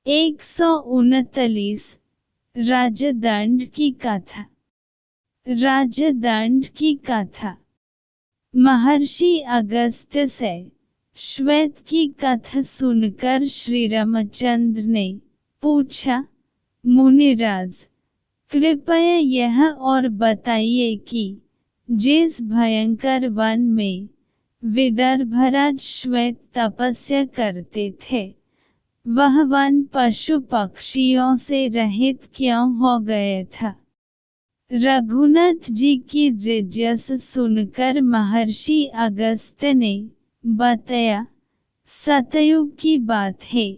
139 राजदंड की कथा। राजदंड की कथा। महर्षि अगस्त्य से श्वेत की कथा सुनकर श्री रामचंद्र ने पूछा, मुनिराज, कृपया यह और बताइए कि जिस भयंकर वन में विदर्भराज श्वेत तपस्या करते थे, वह वन पशु पक्षियों से रहित क्यों हो गया था? रघुनाथ जी की जिज्ञासा सुनकर महर्षि अगस्त्य ने बताया, सतयुग की बात है,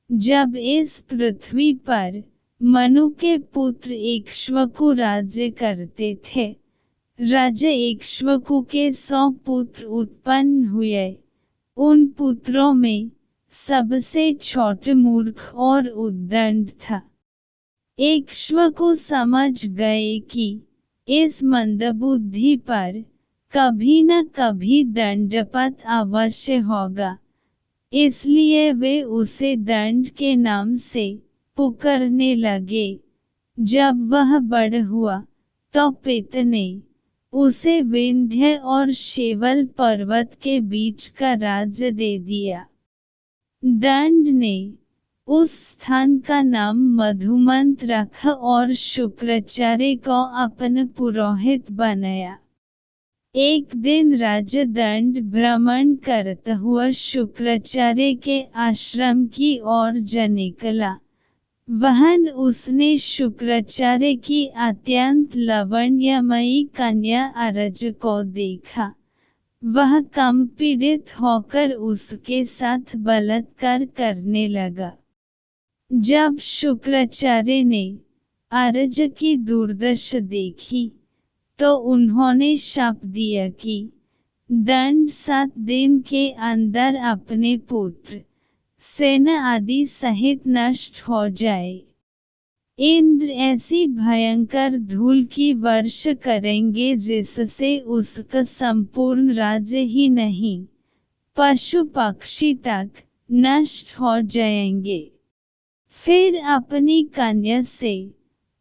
जब इस पृथ्वी पर मनु के पुत्र इक्ष्वाकु राज्य करते थे। राजा इक्ष्वाकु के 100 पुत्र उत्पन्न हुए। उन पुत्रों में सबसे छोटा मूर्ख और उद्दंड था। इक्ष्वाकु समझ गए कि इस मंदबुद्धि पर कभी न कभी दंडपात अवश्य होगा, इसलिए वे उसे दंड के नाम से पुकारने लगे। जब वह बड़ा हुआ तो पिता ने उसे विंध्य और शैवल पर्वत के बीच का राज्य दे दिया। दंड ने उस स्थान का नाम मधुमंत रखा और शुक्राचार्य को अपना पुरोहित बनाया। एक दिन राजा दंड भ्रमण करता हुआ शुक्राचार्य के आश्रम की ओर जा निकला। वहां उसने शुक्राचार्य की अत्यंत लावण्यमयी कन्या अरज को देखा। वह कंपीड़ित होकर उसके साथ बलात्कार करने लगा। जब शुक्राचार्य ने अरज की दुर्दशा देखी तो उन्होंने शाप दिया कि दंड 7 दिन के अंदर अपने पुत्र, सेना आदि सहित नष्ट हो जाए। इंद्र ऐसी भयंकर धूल की वर्षा करेंगे जिससे उसका संपूर्ण राज्य ही नहीं, पशु पक्षी तक नष्ट हो जाएंगे। फिर अपनी कन्या से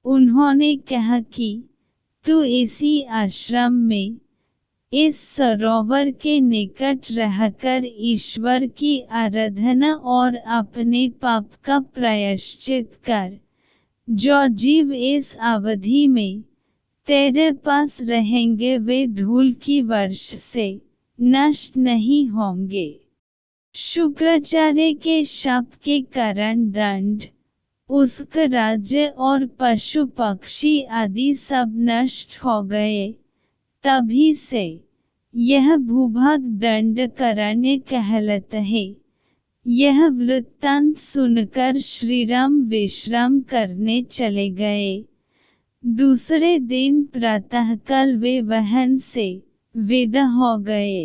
उन्होंने कहा कि तू इसी आश्रम में इस सरोवर के निकट रहकर ईश्वर की आराधना और अपने पाप का प्रायश्चित कर। जो जीव इस अवधि में तेरे पास रहेंगे वे धूल की वर्षा से नष्ट नहीं होंगे। शुक्राचार्य के शाप के कारण दंड, उसका राज्य और पशु पक्षी आदि सब नष्ट हो गए। तभी से यह भूभाग दंडकारण्य कहलाता है। यह वृत्तांत सुनकर श्रीराम विश्राम करने चले गए। दूसरे दिन प्रातःकाल वे वहां से विदा हो गए।